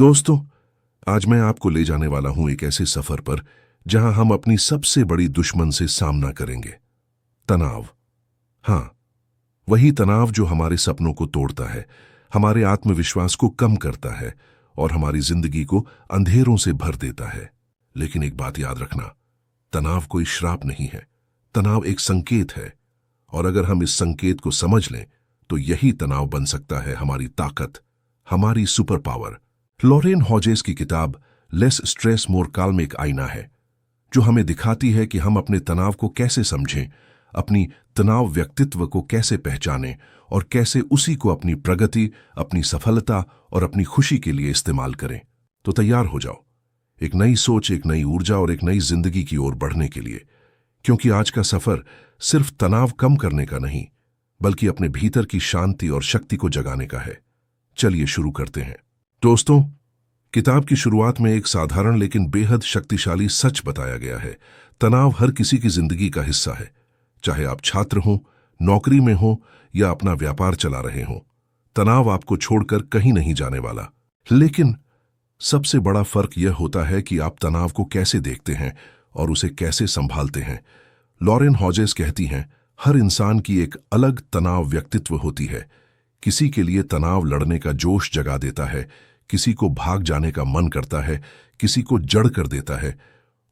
दोस्तों, आज मैं आपको ले जाने वाला हूं एक ऐसे सफर पर जहां हम अपनी सबसे बड़ी दुश्मन से सामना करेंगे। तनाव। हां, वही तनाव जो हमारे सपनों को तोड़ता है, हमारे आत्मविश्वास को कम करता है और हमारी जिंदगी को अंधेरों से भर देता है। लेकिन एक बात याद रखना, तनाव कोई श्राप नहीं है। तनाव एक संकेत है, और अगर हम इस संकेत को समझ लें तो यही तनाव बन सकता है हमारी ताकत, हमारी सुपर पावर। लॉरेन हॉजेस की किताब लेस स्ट्रेस मोर काल्म एक आईना है जो हमें दिखाती है कि हम अपने तनाव को कैसे समझें, अपनी तनाव व्यक्तित्व को कैसे पहचानें और कैसे उसी को अपनी प्रगति, अपनी सफलता और अपनी खुशी के लिए इस्तेमाल करें। तो तैयार हो जाओ, एक नई सोच, एक नई ऊर्जा और एक नई जिंदगी की ओर बढ़ने के लिए, क्योंकि आज का सफर सिर्फ तनाव कम करने का नहीं, बल्कि अपने भीतर की शांति और शक्ति को जगाने का है। चलिए शुरू करते हैं। दोस्तों, किताब की शुरुआत में एक साधारण लेकिन बेहद शक्तिशाली सच बताया गया है। तनाव हर किसी की जिंदगी का हिस्सा है, चाहे आप छात्र हों, नौकरी में हों या अपना व्यापार चला रहे हों। तनाव आपको छोड़कर कहीं नहीं जाने वाला। लेकिन सबसे बड़ा फर्क यह होता है कि आप तनाव को कैसे देखते हैं और उसे कैसे संभालते हैं। लॉरेन हॉजेस कहती हैं, हर इंसान की एक अलग तनाव व्यक्तित्व होती है। किसी के लिए तनाव लड़ने का जोश जगा देता है, किसी को भाग जाने का मन करता है, किसी को जड़ कर देता है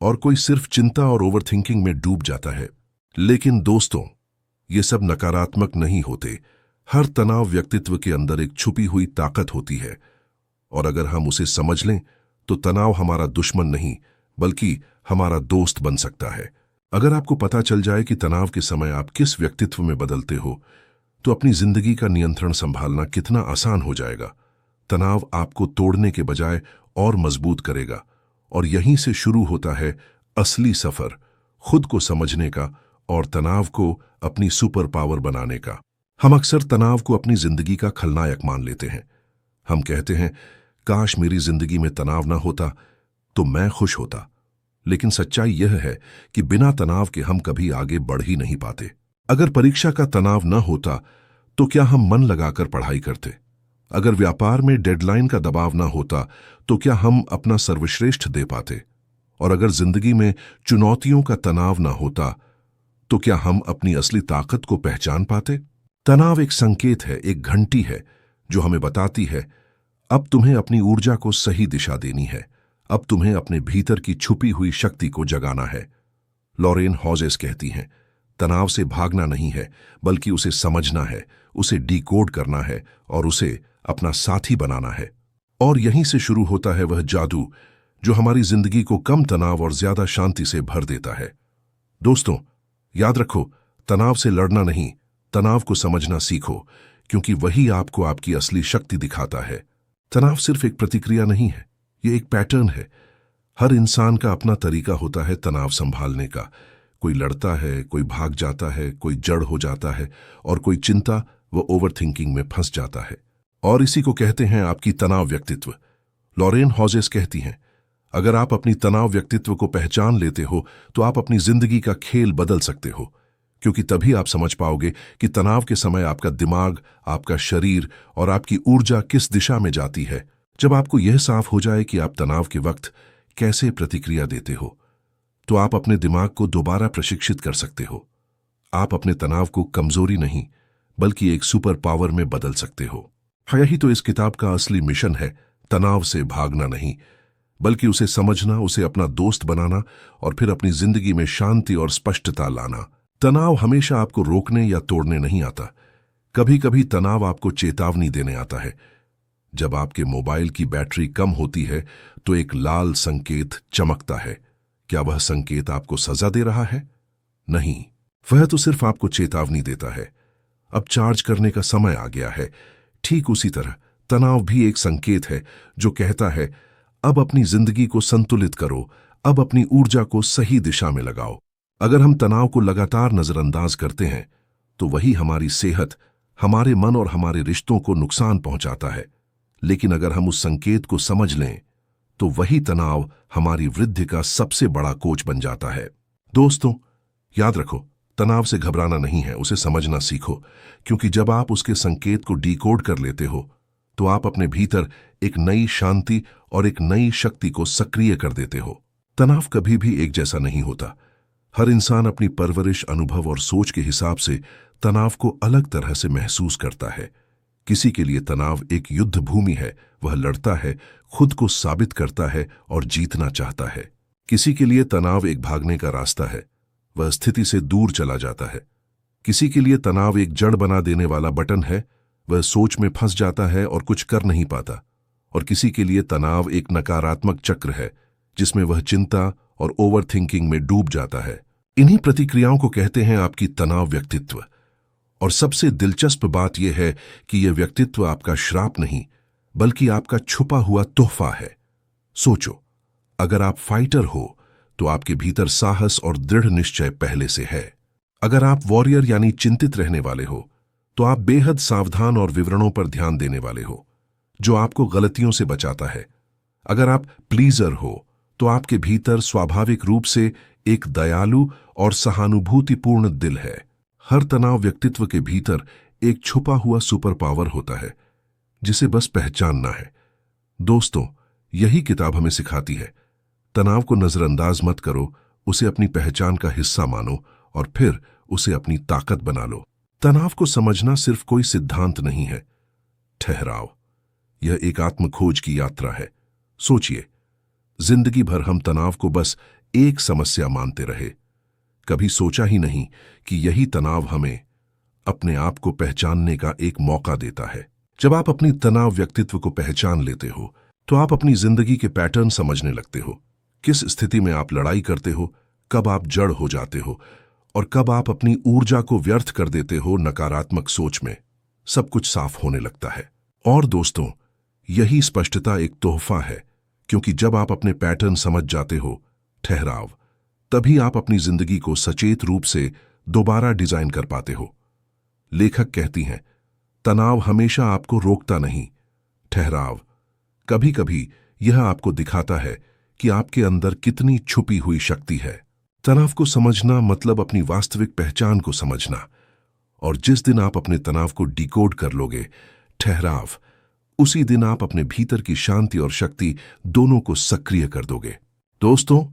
और कोई सिर्फ चिंता और ओवरथिंकिंग में डूब जाता है। लेकिन दोस्तों, ये सब नकारात्मक नहीं होते। हर तनाव व्यक्तित्व के अंदर एक छुपी हुई ताकत होती है, और अगर हम उसे समझ लें तो तनाव हमारा दुश्मन नहीं बल्कि हमारा दोस्त बन सकता है। अगर आपको पता चल जाए कि तनाव के समय आप किस व्यक्तित्व में बदलते हो, तो अपनी जिंदगी का नियंत्रण संभालना कितना आसान हो जाएगा। तनाव आपको तोड़ने के बजाय और मजबूत करेगा, और यहीं से शुरू होता है असली सफर, खुद को समझने का और तनाव को अपनी सुपर पावर बनाने का। हम अक्सर तनाव को अपनी जिंदगी का खलनायक मान लेते हैं। हम कहते हैं, काश मेरी जिंदगी में तनाव ना होता तो मैं खुश होता। लेकिन सच्चाई यह है कि बिना तनाव के हम कभी आगे बढ़ ही नहीं पाते। अगर परीक्षा का तनाव न होता तो क्या हम मन लगाकर पढ़ाई करते? अगर व्यापार में डेडलाइन का दबाव न होता तो क्या हम अपना सर्वश्रेष्ठ दे पाते? और अगर जिंदगी में चुनौतियों का तनाव न होता तो क्या हम अपनी असली ताकत को पहचान पाते? तनाव एक संकेत है, एक घंटी है जो हमें बताती है, अब तुम्हें अपनी ऊर्जा को सही दिशा देनी है, अब तुम्हें अपने भीतर की छुपी हुई शक्ति को जगाना है। लॉरेन हॉजेस कहती हैं, तनाव से भागना नहीं है बल्कि उसे समझना है, उसे डिकोड करना है और उसे अपना साथी बनाना है। और यहीं से शुरू होता है वह जादू जो हमारी जिंदगी को कम तनाव और ज्यादा शांति से भर देता है। दोस्तों, याद रखो, तनाव से लड़ना नहीं, तनाव को समझना सीखो, क्योंकि वही आपको आपकी असली शक्ति दिखाता है। तनाव सिर्फ एक प्रतिक्रिया नहीं है, ये एक पैटर्न है। हर इंसान का अपना तरीका होता है तनाव संभालने का। कोई लड़ता है, कोई भाग जाता है, कोई जड़ हो जाता है और कोई चिंता व ओवरथिंकिंग में फंस जाता है। और इसी को कहते हैं आपकी तनाव व्यक्तित्व। लॉरेन हॉजेस कहती हैं, अगर आप अपनी तनाव व्यक्तित्व को पहचान लेते हो तो आप अपनी जिंदगी का खेल बदल सकते हो, क्योंकि तभी आप समझ पाओगे कि तनाव के समय आपका दिमाग, आपका शरीर और आपकी ऊर्जा किस दिशा में जाती है। जब आपको यह साफ हो जाए कि आप तनाव के वक्त कैसे प्रतिक्रिया देते हो, तो आप अपने दिमाग को दोबारा प्रशिक्षित कर सकते हो। आप अपने तनाव को कमजोरी नहीं बल्कि एक सुपर पावर में बदल सकते हो। यही तो इस किताब का असली मिशन है, तनाव से भागना नहीं बल्कि उसे समझना, उसे अपना दोस्त बनाना और फिर अपनी जिंदगी में शांति और स्पष्टता लाना। तनाव हमेशा आपको रोकने या तोड़ने नहीं आता। कभी कभी तनाव आपको चेतावनी देने आता है। जब आपके मोबाइल की बैटरी कम होती है तो एक लाल संकेत चमकता है। क्या वह संकेत आपको सजा दे रहा है? नहीं, वह तो सिर्फ आपको चेतावनी देता है, अब चार्ज करने का समय आ गया है। ठीक उसी तरह तनाव भी एक संकेत है जो कहता है, अब अपनी जिंदगी को संतुलित करो, अब अपनी ऊर्जा को सही दिशा में लगाओ। अगर हम तनाव को लगातार नजरअंदाज करते हैं तो वही हमारी सेहत, हमारे मन और हमारे रिश्तों को नुकसान पहुंचाता है। लेकिन अगर हम उस संकेत को समझ लें तो वही तनाव हमारी वृद्धि का सबसे बड़ा कोच बन जाता है। दोस्तों, याद रखो, तनाव से घबराना नहीं है, उसे समझना सीखो, क्योंकि जब आप उसके संकेत को डिकोड कर लेते हो तो आप अपने भीतर एक नई शांति और एक नई शक्ति को सक्रिय कर देते हो। तनाव कभी भी एक जैसा नहीं होता। हर इंसान अपनी परवरिश, अनुभव और सोच के हिसाब से तनाव को अलग तरह से महसूस करता है। किसी के लिए तनाव एक युद्ध भूमि है, वह लड़ता है, खुद को साबित करता है और जीतना चाहता है। किसी के लिए तनाव एक भागने का रास्ता है, वह स्थिति से दूर चला जाता है। किसी के लिए तनाव एक जड़ बना देने वाला बटन है, वह सोच में फंस जाता है और कुछ कर नहीं पाता। और किसी के लिए तनाव एक नकारात्मक चक्र है, जिसमें वह चिंता और ओवरथिंकिंग में डूब जाता है। इन्हीं प्रतिक्रियाओं को कहते हैं आपकी तनाव व्यक्तित्व। और सबसे दिलचस्प बात यह है कि यह व्यक्तित्व आपका श्राप नहीं, बल्कि आपका छुपा हुआ तोहफा है। सोचो, अगर आप फाइटर हो तो आपके भीतर साहस और दृढ़ निश्चय पहले से है। अगर आप वॉरियर यानी चिंतित रहने वाले हो तो आप बेहद सावधान और विवरणों पर ध्यान देने वाले हो, जो आपको गलतियों से बचाता है। अगर आप प्लीजर हो तो आपके भीतर स्वाभाविक रूप से एक दयालु और सहानुभूतिपूर्ण दिल है। हर तनाव व्यक्तित्व के भीतर एक छुपा हुआ सुपर पावर होता है, जिसे बस पहचानना है। दोस्तों, यही किताब हमें सिखाती है, तनाव को नजरअंदाज मत करो, उसे अपनी पहचान का हिस्सा मानो और फिर उसे अपनी ताकत बना लो। तनाव को समझना सिर्फ कोई सिद्धांत नहीं है, ठहराव। यह एक आत्मखोज की यात्रा है। सोचिए, जिंदगी भर हम तनाव को बस एक समस्या मानते रहे, कभी सोचा ही नहीं कि यही तनाव हमें अपने आप को पहचानने का एक मौका देता है। जब आप अपनी तनाव व्यक्तित्व को पहचान लेते हो तो आप अपनी जिंदगी के पैटर्न समझने लगते हो। किस स्थिति में आप लड़ाई करते हो, कब आप जड़ हो जाते हो और कब आप अपनी ऊर्जा को व्यर्थ कर देते हो नकारात्मक सोच में। सब कुछ साफ होने लगता है। और दोस्तों, यही स्पष्टता एक तोहफा है, क्योंकि जब आप अपने पैटर्न समझ जाते हो, ठहराव, तभी आप अपनी जिंदगी को सचेत रूप से दोबारा डिजाइन कर पाते हो। लेखक कहती हैं, तनाव हमेशा आपको रोकता नहीं, ठहराव कभी कभी यह आपको दिखाता है कि आपके अंदर कितनी छुपी हुई शक्ति है। तनाव को समझना मतलब अपनी वास्तविक पहचान को समझना। और जिस दिन आप अपने तनाव को डिकोड कर लोगे, ठहराव, उसी दिन आप अपने भीतर की शांति और शक्ति दोनों को सक्रिय कर दोगे। दोस्तों,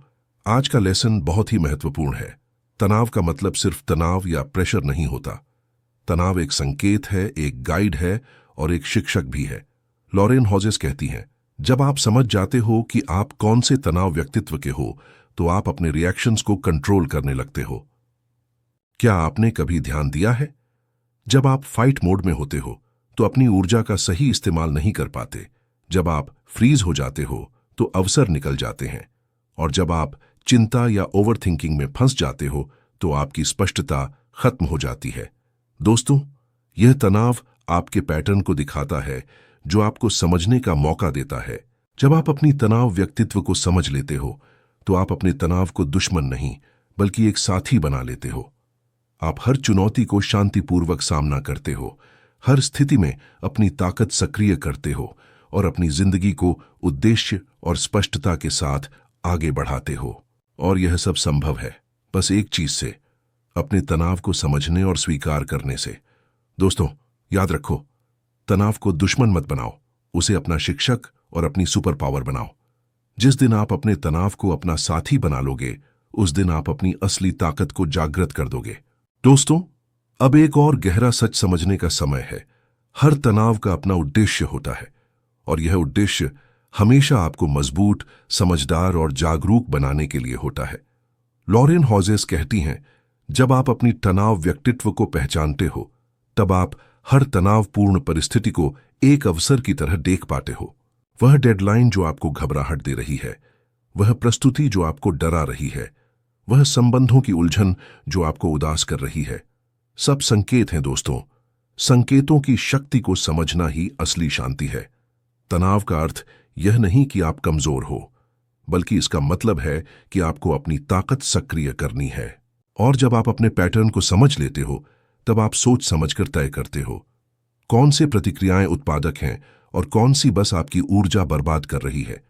आज का लेसन बहुत ही महत्वपूर्ण है। तनाव का मतलब सिर्फ तनाव या प्रेशर नहीं होता। तनाव एक संकेत है, एक गाइड है और एक शिक्षक भी है। लॉरेन हॉजेस कहती हैं, जब आप समझ जाते हो कि आप कौन से तनाव व्यक्तित्व के हो, तो आप अपने रिएक्शंस को कंट्रोल करने लगते हो। क्या आपने कभी ध्यान दिया है, जब आप फाइट मोड में होते हो तो अपनी ऊर्जा का सही इस्तेमाल नहीं कर पाते। जब आप फ्रीज हो जाते हो तो अवसर निकल जाते हैं। और जब आप चिंता या ओवरथिंकिंग में फंस जाते हो तो आपकी स्पष्टता खत्म हो जाती है। दोस्तों, यह तनाव आपके पैटर्न को दिखाता है, जो आपको समझने का मौका देता है। जब आप अपनी तनाव व्यक्तित्व को समझ लेते हो तो आप अपने तनाव को दुश्मन नहीं, बल्कि एक साथी बना लेते हो। आप हर चुनौती को शांतिपूर्वक सामना करते हो, हर स्थिति में अपनी ताकत सक्रिय करते हो और अपनी जिंदगी को उद्देश्य और स्पष्टता के साथ आगे बढ़ाते हो। और यह सब संभव है बस एक चीज से, अपने तनाव को समझने और स्वीकार करने से। दोस्तों, याद रखो, तनाव को दुश्मन मत बनाओ, उसे अपना शिक्षक और अपनी सुपर पावर बनाओ। जिस दिन आप अपने तनाव को अपना साथी बना लोगे, उस दिन आप अपनी असली ताकत को जागृत कर दोगे। दोस्तों, अब एक और गहरा सच समझने का समय है। हर तनाव का अपना उद्देश्य होता है और यह उद्देश्य हमेशा आपको मजबूत, समझदार और जागरूक बनाने के लिए होता है। लॉरेन हॉजेस कहती हैं, जब आप अपनी तनाव व्यक्तित्व को पहचानते हो, तब आप हर तनावपूर्ण परिस्थिति को एक अवसर की तरह देख पाते हो। वह डेडलाइन जो आपको घबराहट दे रही है, वह प्रस्तुति जो आपको डरा रही है, वह संबंधों की उलझन जो आपको उदास कर रही है, सब संकेत हैं दोस्तों। संकेतों की शक्ति को समझना ही असली शांति है। तनाव का अर्थ यह नहीं कि आप कमजोर हो, बल्कि इसका मतलब है कि आपको अपनी ताकत सक्रिय करनी है। और जब आप अपने पैटर्न को समझ लेते हो, तब आप सोच समझकर तय करते हो कौन से प्रतिक्रियाएं उत्पादक हैं और कौन सी बस आपकी ऊर्जा बर्बाद कर रही है।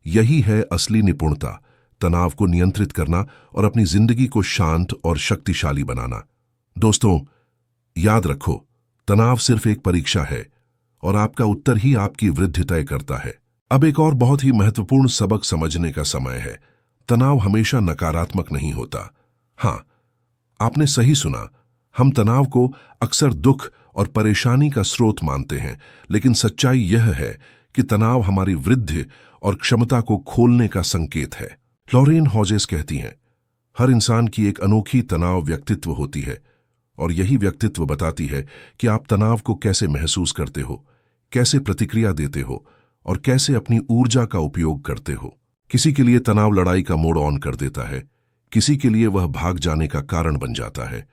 यही है असली निपुणता, तनाव को नियंत्रित करना और अपनी जिंदगी को शांत और शक्तिशाली बनाना। दोस्तों, याद रखो, तनाव सिर्फ एक परीक्षा है और आपका उत्तर ही आपकी वृद्धि तय करता है। अब एक और बहुत ही महत्वपूर्ण सबक समझने का समय है। तनाव हमेशा नकारात्मक नहीं होता। हाँ, आपने सही सुना। हम तनाव को अक्सर दुख और परेशानी का स्रोत मानते हैं, लेकिन सच्चाई यह है कि तनाव हमारी वृद्धि और क्षमता को खोलने का संकेत है। लॉरेन हॉजेस कहती हैं, हर इंसान की एक अनोखी तनाव व्यक्तित्व होती है और यही व्यक्तित्व बताती है कि आप तनाव को कैसे महसूस करते हो, कैसे प्रतिक्रिया देते हो और कैसे अपनी ऊर्जा का उपयोग करते हो। किसी के लिए तनाव लड़ाई का मोड ऑन कर देता है, किसी के लिए वह भाग जाने का कारण बन जाता है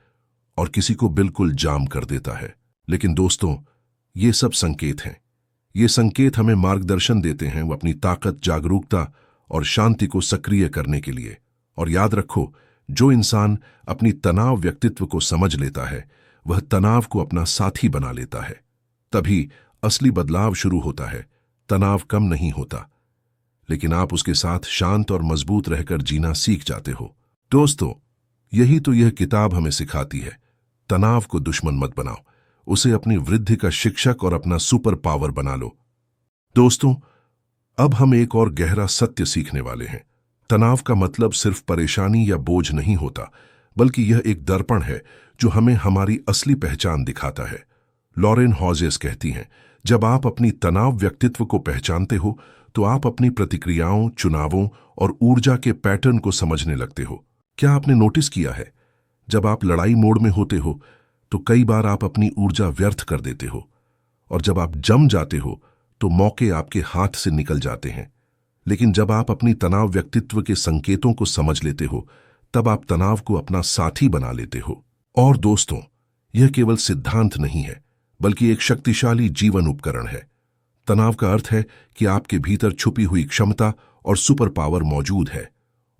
और किसी को बिल्कुल जाम कर देता है। लेकिन दोस्तों, ये सब संकेत हैं। ये संकेत हमें मार्गदर्शन देते हैं वो अपनी ताकत, जागरूकता और शांति को सक्रिय करने के लिए। और याद रखो, जो इंसान अपनी तनाव व्यक्तित्व को समझ लेता है वह तनाव को अपना साथी बना लेता है। तभी असली बदलाव शुरू होता है। तनाव कम नहीं होता, लेकिन आप उसके साथ शांत और मजबूत रहकर जीना सीख जाते हो। दोस्तों, यही तो यह किताब हमें सिखाती है। तनाव को दुश्मन मत बनाओ, उसे अपनी वृद्धि का शिक्षक और अपना सुपर पावर बना लो। दोस्तों, अब हम एक और गहरा सत्य सीखने वाले हैं। तनाव का मतलब सिर्फ परेशानी या बोझ नहीं होता, बल्कि यह एक दर्पण है जो हमें हमारी असली पहचान दिखाता है। लॉरेन हॉजेस कहती हैं, जब आप अपनी तनाव व्यक्तित्व को पहचानते हो तो आप अपनी प्रतिक्रियाओं, चुनावों और ऊर्जा के पैटर्न को समझने लगते हो। क्या आपने नोटिस किया है, जब आप लड़ाई मोड में होते हो तो कई बार आप अपनी ऊर्जा व्यर्थ कर देते हो, और जब आप जम जाते हो तो मौके आपके हाथ से निकल जाते हैं। लेकिन जब आप अपनी तनाव व्यक्तित्व के संकेतों को समझ लेते हो, तब आप तनाव को अपना साथी बना लेते हो। और दोस्तों, यह केवल सिद्धांत नहीं है, बल्कि एक शक्तिशाली जीवन उपकरण है। तनाव का अर्थ है कि आपके भीतर छुपी हुई क्षमता और सुपर पावर मौजूद है,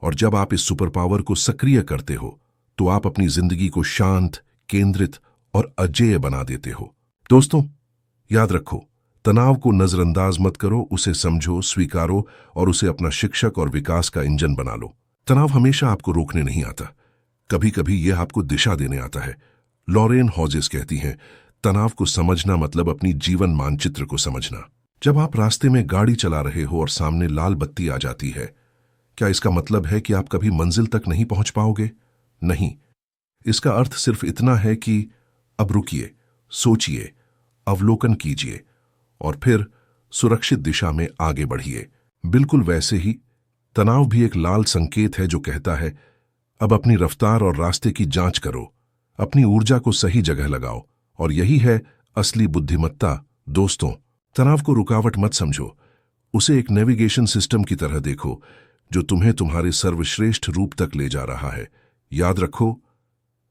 और जब आप इस सुपर पावर को सक्रिय करते हो तो आप अपनी जिंदगी को शांत, केंद्रित और अजेय बना देते हो। दोस्तों, याद रखो, तनाव को नजरअंदाज मत करो, उसे समझो, स्वीकारो और उसे अपना शिक्षक और विकास का इंजन बना लो। तनाव हमेशा आपको रोकने नहीं आता, कभी कभी यह आपको दिशा देने आता है। लॉरेन हॉजेस कहती हैं, तनाव को समझना मतलब अपनी जीवन मानचित्र को समझना। जब आप रास्ते में गाड़ी चला रहे हो और सामने लाल बत्ती आ जाती है, क्या इसका मतलब है कि आप कभी मंजिल तक नहीं पहुंच पाओगे? नहीं, इसका अर्थ सिर्फ इतना है कि अब रुकिए, सोचिए, अवलोकन कीजिए और फिर सुरक्षित दिशा में आगे बढ़िए। बिल्कुल वैसे ही तनाव भी एक लाल संकेत है जो कहता है, अब अपनी रफ्तार और रास्ते की जांच करो, अपनी ऊर्जा को सही जगह लगाओ। और यही है असली बुद्धिमत्ता। दोस्तों, तनाव को रुकावट मत समझो, उसे एक नेविगेशन सिस्टम की तरह देखो जो तुम्हें तुम्हारे सर्वश्रेष्ठ रूप तक ले जा रहा है। याद रखो,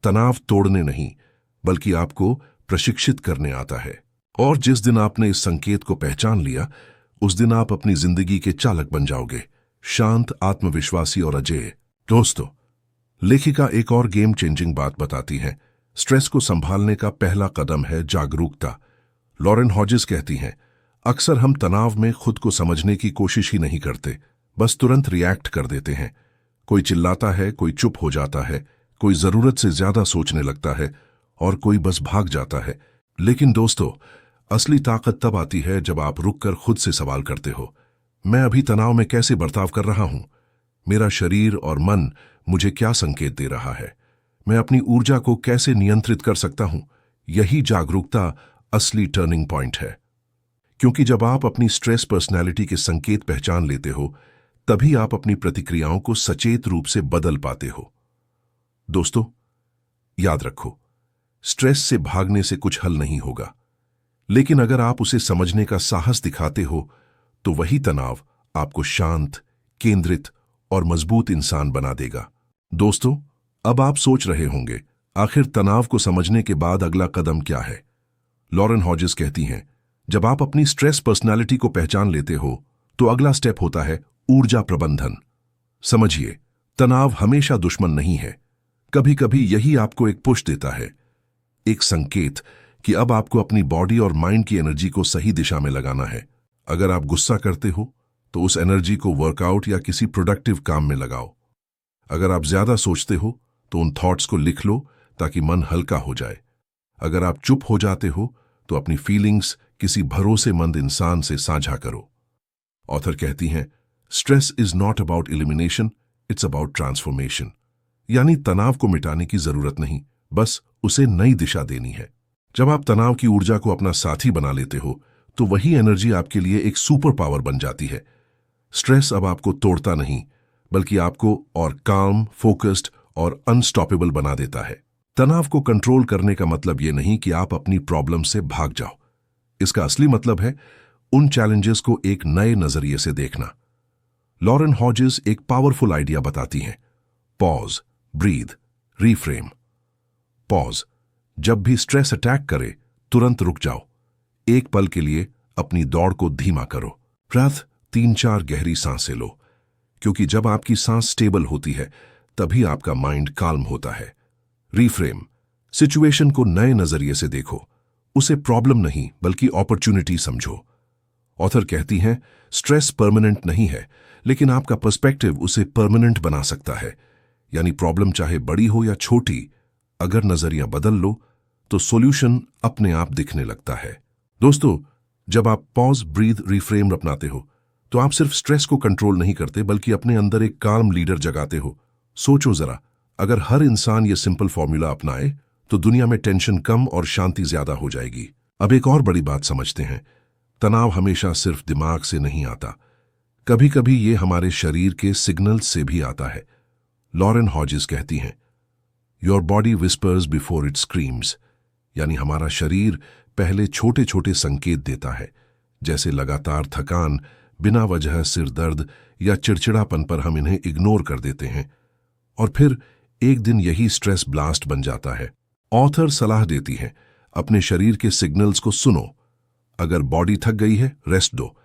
तनाव तोड़ने नहीं, बल्कि आपको प्रशिक्षित करने आता है। और जिस दिन आपने इस संकेत को पहचान लिया, उस दिन आप अपनी जिंदगी के चालक बन जाओगे, शांत, आत्मविश्वासी और अजेय। दोस्तों, लेखिका एक और गेम चेंजिंग बात बताती हैं। स्ट्रेस को संभालने का पहला कदम है जागरूकता। लॉरेन हॉजेस कहती हैं, अक्सर हम तनाव में खुद को समझने की कोशिश ही नहीं करते, बस तुरंत रिएक्ट कर देते हैं। कोई चिल्लाता है, कोई चुप हो जाता है, कोई जरूरत से ज्यादा सोचने लगता है और कोई बस भाग जाता है। लेकिन दोस्तों, असली ताकत तब आती है जब आप रुककर खुद से सवाल करते हो, मैं अभी तनाव में कैसे बर्ताव कर रहा हूं? मेरा शरीर और मन मुझे क्या संकेत दे रहा है? मैं अपनी ऊर्जा को कैसे नियंत्रित कर सकता हूं? यही जागरूकता असली टर्निंग पॉइंट है। क्योंकि जब आप अपनी स्ट्रेस पर्सनैलिटी के संकेत पहचान लेते हो, तभी आप अपनी प्रतिक्रियाओं को सचेत रूप से बदल पाते हो। दोस्तों, याद रखो, स्ट्रेस से भागने से कुछ हल नहीं होगा, लेकिन अगर आप उसे समझने का साहस दिखाते हो तो वही तनाव आपको शांत, केंद्रित और मजबूत इंसान बना देगा। दोस्तों, अब आप सोच रहे होंगे, आखिर तनाव को समझने के बाद अगला कदम क्या है? लॉरेन हॉजेस कहती हैं, जब आप अपनी स्ट्रेस पर्सनालिटी को पहचान लेते हो तो अगला स्टेप होता है ऊर्जा प्रबंधन। समझिए, तनाव हमेशा दुश्मन नहीं है, कभी कभी यही आपको एक पुश देता है, एक संकेत कि अब आपको अपनी बॉडी और माइंड की एनर्जी को सही दिशा में लगाना है। अगर आप गुस्सा करते हो तो उस एनर्जी को वर्कआउट या किसी प्रोडक्टिव काम में लगाओ। अगर आप ज्यादा सोचते हो तो उन थॉट्स को लिख लो ताकि मन हल्का हो जाए। अगर आप चुप हो जाते हो तो अपनी फीलिंग्स किसी भरोसेमंद इंसान से साझा करो। ऑथर कहती हैं, stress is not about elimination, it's about transformation. यानी तनाव को मिटाने की जरूरत नहीं, बस उसे नई दिशा देनी है। जब आप तनाव की ऊर्जा को अपना साथी बना लेते हो तो वही एनर्जी आपके लिए एक सुपर पावर बन जाती है। स्ट्रेस अब आपको तोड़ता नहीं, बल्कि आपको और काम, फोकस्ड और अनस्टॉपेबल बना देता है। तनाव को कंट्रोल करने का मतलब यह नहीं कि आप अपनी प्रॉब्लम से भाग जाओ। इसका असली मतलब है उन चैलेंजेस को एक नए नजरिए से देखना। लॉरेन हॉजेस एक पावरफुल आइडिया बताती हैं, पॉज, ब्रीथ, रीफ्रेम। पॉज, जब भी स्ट्रेस अटैक करे तुरंत रुक जाओ, एक पल के लिए अपनी दौड़ को धीमा करो। ब्रेथ, 3-4 गहरी सांसें लो, क्योंकि जब आपकी सांस स्टेबल होती है तभी आपका माइंड काल्म होता है। रीफ्रेम, सिचुएशन को नए नजरिए से देखो, उसे प्रॉब्लम नहीं बल्कि अपॉर्चुनिटी समझो। ऑथर कहती हैं, स्ट्रेस परमानेंट नहीं है, लेकिन आपका पर्सपेक्टिव उसे परमानेंट बना सकता है। यानी प्रॉब्लम चाहे बड़ी हो या छोटी, अगर नजरिया बदल लो तो सॉल्यूशन अपने आप दिखने लगता है। दोस्तों, जब आप पॉज, ब्रीथ, रिफ्रेम अपनाते हो तो आप सिर्फ स्ट्रेस को कंट्रोल नहीं करते बल्कि अपने अंदर एक काम लीडर जगाते हो। सोचो जरा, अगर हर इंसान ये सिंपल फॉर्मूला अपनाए तो दुनिया में टेंशन कम और शांति ज्यादा हो जाएगी। अब एक और बड़ी बात समझते हैं, तनाव हमेशा सिर्फ दिमाग से नहीं आता, कभी कभी ये हमारे शरीर के सिग्नल्स से भी आता है। लॉरेन हॉजेस कहती हैं, your body whispers before it screams. यानी हमारा शरीर पहले छोटे छोटे संकेत देता है, जैसे लगातार थकान, बिना वजह सिर दर्द या चिड़चिड़ापन पर हम इन्हें इग्नोर कर देते हैं और फिर एक दिन यही स्ट्रेस ब्लास्ट बन जाता है। ऑथर सलाह देती हैं, अपने शरीर के सिग्नल्स को सुनो। अगर बॉडी थक गई है, रेस्ट दो।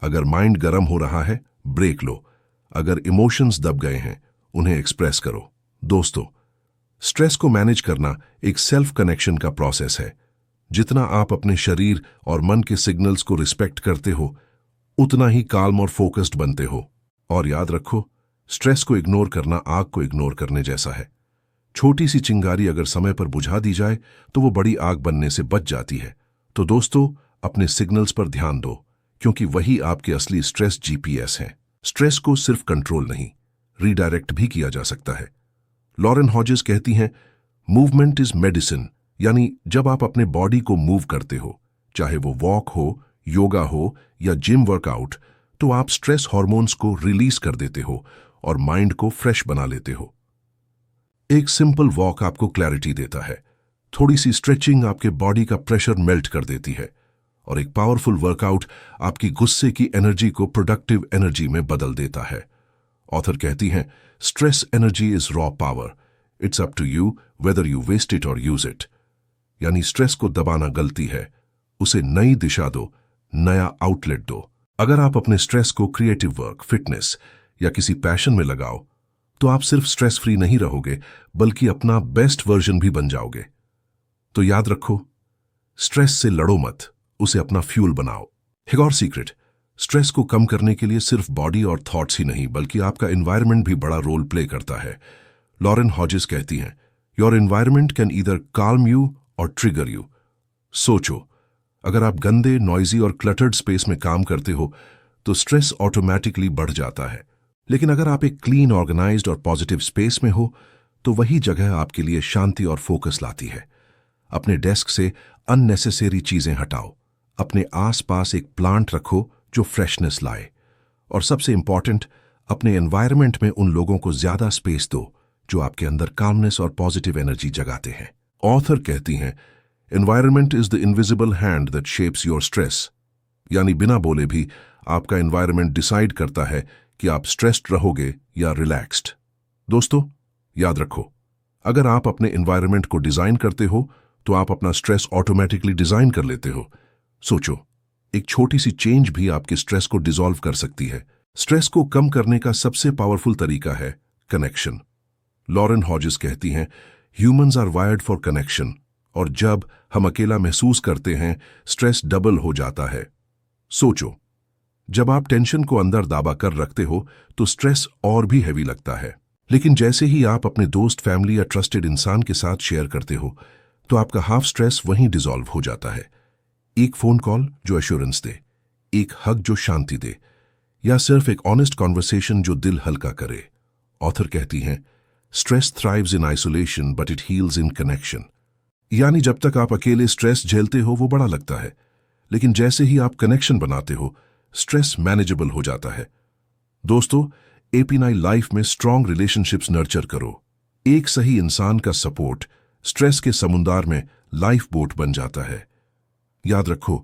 अगर माइंड गर्म हो रहा है, ब्रेक लो। अगर इमोशंस दब गए हैं, उन्हें एक्सप्रेस करो। दोस्तों, स्ट्रेस को मैनेज करना एक सेल्फ कनेक्शन का प्रोसेस है। जितना आप अपने शरीर और मन के सिग्नल्स को रिस्पेक्ट करते हो, उतना ही काल्म और फोकस्ड बनते हो। और याद रखो, स्ट्रेस को इग्नोर करना आग को इग्नोर करने जैसा है। छोटी सी चिंगारी अगर समय पर बुझा दी जाए तो वो बड़ी आग बनने से बच जाती है। तो दोस्तों, अपने सिग्नल्स पर ध्यान दो, क्योंकि वही आपके असली स्ट्रेस जीपीएस हैं। स्ट्रेस को सिर्फ कंट्रोल नहीं, रीडायरेक्ट भी किया जा सकता है। लॉरेन हॉजेस कहती हैं, मूवमेंट इज मेडिसिन। यानी जब आप अपने बॉडी को मूव करते हो, चाहे वो वॉक हो, योगा हो या जिम वर्कआउट, तो आप स्ट्रेस हार्मोन्स को रिलीज कर देते हो और माइंड को फ्रेश बना लेते हो। एक सिंपल वॉक आपको क्लैरिटी देता है, थोड़ी सी स्ट्रेचिंग आपके बॉडी का प्रेशर मेल्ट कर देती है और एक पावरफुल वर्कआउट आपकी गुस्से की एनर्जी को प्रोडक्टिव एनर्जी में बदल देता है। ऑथर कहती हैं, stress energy is raw power, it's up to you whether you waste it और यूज इट। यानी स्ट्रेस को दबाना गलती है, उसे नई दिशा दो, नया आउटलेट दो। अगर आप अपने स्ट्रेस को क्रिएटिव वर्क, फिटनेस या किसी पैशन में लगाओ तो आप सिर्फ स्ट्रेस फ्री नहीं रहोगे बल्कि अपना बेस्ट वर्जन भी बन जाओगे। तो याद रखो, स्ट्रेस से लड़ो मत, उसे अपना फ्यूल बनाओ। एक और सीक्रेट, स्ट्रेस को कम करने के लिए सिर्फ बॉडी और थॉट्स ही नहीं बल्कि आपका एनवायरनमेंट भी बड़ा रोल प्ले करता है। लॉरेन हॉजेस कहती हैं, your environment can either calm you और ट्रिगर यू। सोचो, अगर आप गंदे, नॉइजी और क्लटर्ड स्पेस में काम करते हो तो स्ट्रेस ऑटोमेटिकली बढ़ जाता है। लेकिन अगर आप एक क्लीन, ऑर्गेनाइज्ड और पॉजिटिव स्पेस में हो तो वही जगह आपके लिए शांति और फोकस लाती है। अपने डेस्क से अननेसेसरी चीजें हटाओ, अपने आसपास एक प्लांट रखो जो फ्रेशनेस लाए, और सबसे इंपॉर्टेंट, अपने एनवायरनमेंट में उन लोगों को ज्यादा स्पेस दो जो आपके अंदर कामनेस और पॉजिटिव एनर्जी जगाते हैं। ऑथर कहती हैं, environment is the invisible hand that shapes your stress. यानी बिना बोले भी आपका एनवायरनमेंट डिसाइड करता है कि आप स्ट्रेस्ड रहोगे या रिलैक्स्ड। दोस्तों, याद रखो, अगर आप अपने एनवायरनमेंट को डिजाइन करते हो तो आप अपना स्ट्रेस ऑटोमेटिकली डिजाइन कर लेते हो। सोचो, एक छोटी सी चेंज भी आपके स्ट्रेस को डिसॉल्व कर सकती है। स्ट्रेस को कम करने का सबसे पावरफुल तरीका है कनेक्शन। लॉरेन हॉजेस कहती हैं, humans are wired for connection, और जब हम अकेला महसूस करते हैं स्ट्रेस डबल हो जाता है। सोचो, जब आप टेंशन को अंदर दाबा कर रखते हो तो स्ट्रेस और भी हैवी लगता है, लेकिन जैसे ही आप अपने दोस्त, फैमिली या ट्रस्टेड इंसान के साथ शेयर करते हो तो आपका हाफ स्ट्रेस वहीं डिसॉल्व हो जाता है। एक फोन कॉल जो एश्योरेंस दे, एक हग जो शांति दे, या सिर्फ एक ऑनेस्ट कॉन्वर्सेशन जो दिल हल्का करे। ऑथर कहती हैं, stress thrives in isolation but it heels in connection. यानी जब तक आप अकेले स्ट्रेस झेलते हो वो बड़ा लगता है, लेकिन जैसे ही आप कनेक्शन बनाते हो स्ट्रेस मैनेजेबल हो जाता है। दोस्तों, AP9 लाइफ में स्ट्रांग रिलेशनशिप्स नर्चर करो। एक सही इंसान का सपोर्ट स्ट्रेस के समुद्र में लाइफ बोट बन जाता है। याद रखो,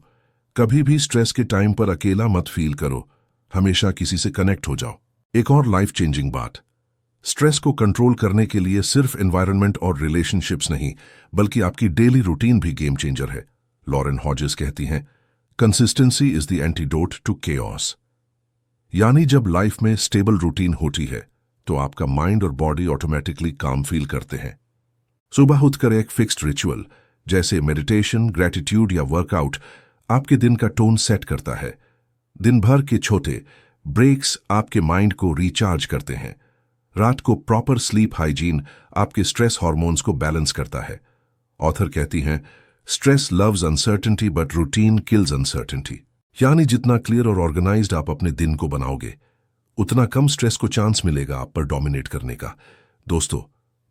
कभी भी स्ट्रेस के टाइम पर अकेला मत फील करो, हमेशा किसी से कनेक्ट हो जाओ। एक और लाइफ चेंजिंग बात, स्ट्रेस को कंट्रोल करने के लिए सिर्फ एनवायरनमेंट और रिलेशनशिप्स नहीं, बल्कि आपकी डेली रूटीन भी गेम चेंजर है। लॉरेन हॉजेस कहती हैं, consistency is the antidote to chaos. यानी जब लाइफ में स्टेबल रूटीन होती है तो आपका माइंड और बॉडी ऑटोमेटिकली काम फील करते हैं। सुबह उठकर एक फिक्स्ड रिचुअल जैसे मेडिटेशन, ग्रेटिट्यूड या वर्कआउट आपके दिन का टोन सेट करता है। दिन भर के छोटे ब्रेक्स आपके माइंड को रिचार्ज करते हैं। रात को प्रॉपर स्लीप हाइजीन आपके स्ट्रेस हार्मोन्स को बैलेंस करता है। ऑथर कहती हैं, stress loves uncertainty but routine kills uncertainty. यानी जितना क्लियर और ऑर्गेनाइज्ड आप अपने दिन को बनाओगे, उतना कम स्ट्रेस को चांस मिलेगा आप पर डोमिनेट करने का। दोस्तों,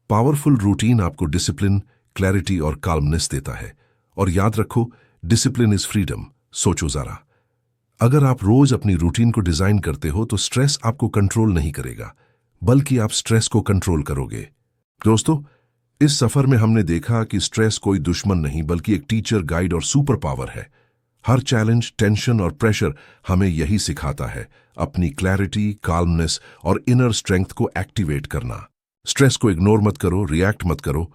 पावरफुल रूटीन आपको डिसिप्लिन, क्लैरिटी और काल्मनेस देता है। और याद रखो, डिसिप्लिन इज फ्रीडम। सोचो जरा, अगर आप रोज अपनी रूटीन को डिजाइन करते हो तो स्ट्रेस आपको कंट्रोल नहीं करेगा, बल्कि आप स्ट्रेस को कंट्रोल करोगे। दोस्तों, इस सफर में हमने देखा कि स्ट्रेस कोई दुश्मन नहीं बल्कि एक टीचर, गाइड और सुपर पावर है। हर चैलेंज, टेंशन और प्रेशर हमें यही सिखाता है, अपनी क्लैरिटी, काल्मनेस और इनर स्ट्रेंथ को एक्टिवेट करना। स्ट्रेस को इग्नोर मत करो, रिएक्ट मत करो,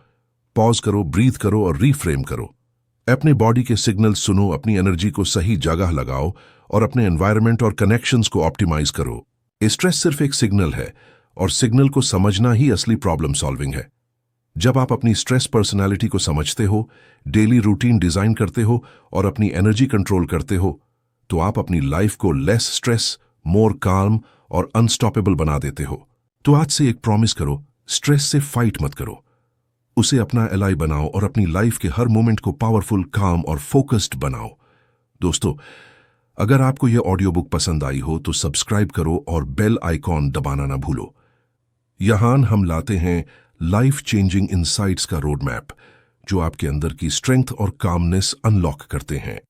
पॉज करो, ब्रीथ करो और रीफ्रेम करो। अपने बॉडी के सिग्नल सुनो, अपनी एनर्जी को सही जगह लगाओ और अपने एनवायरनमेंट और कनेक्शंस को ऑप्टिमाइज करो। स्ट्रेस सिर्फ एक सिग्नल है और सिग्नल को समझना ही असली प्रॉब्लम सॉल्विंग है। जब आप अपनी स्ट्रेस पर्सनालिटी को समझते हो, डेली रूटीन डिजाइन करते हो और अपनी एनर्जी कंट्रोल करते हो, तो आप अपनी लाइफ को लेस स्ट्रेस, मोर काम और अनस्टॉपेबल बना देते हो। तो आज से एक प्रॉमिस करो, स्ट्रेस से फाइट मत करो, उसे अपना एलाई बनाओ और अपनी लाइफ के हर मोमेंट को पावरफुल, काम और फोकस्ड बनाओ। दोस्तों, अगर आपको यह ऑडियो बुक पसंद आई हो तो सब्सक्राइब करो और बेल आइकॉन दबाना ना भूलो। यहां हम लाते हैं लाइफ चेंजिंग इनसाइट्स का रोड मैप, जो आपके अंदर की स्ट्रेंथ और कामनेस अनलॉक करते हैं।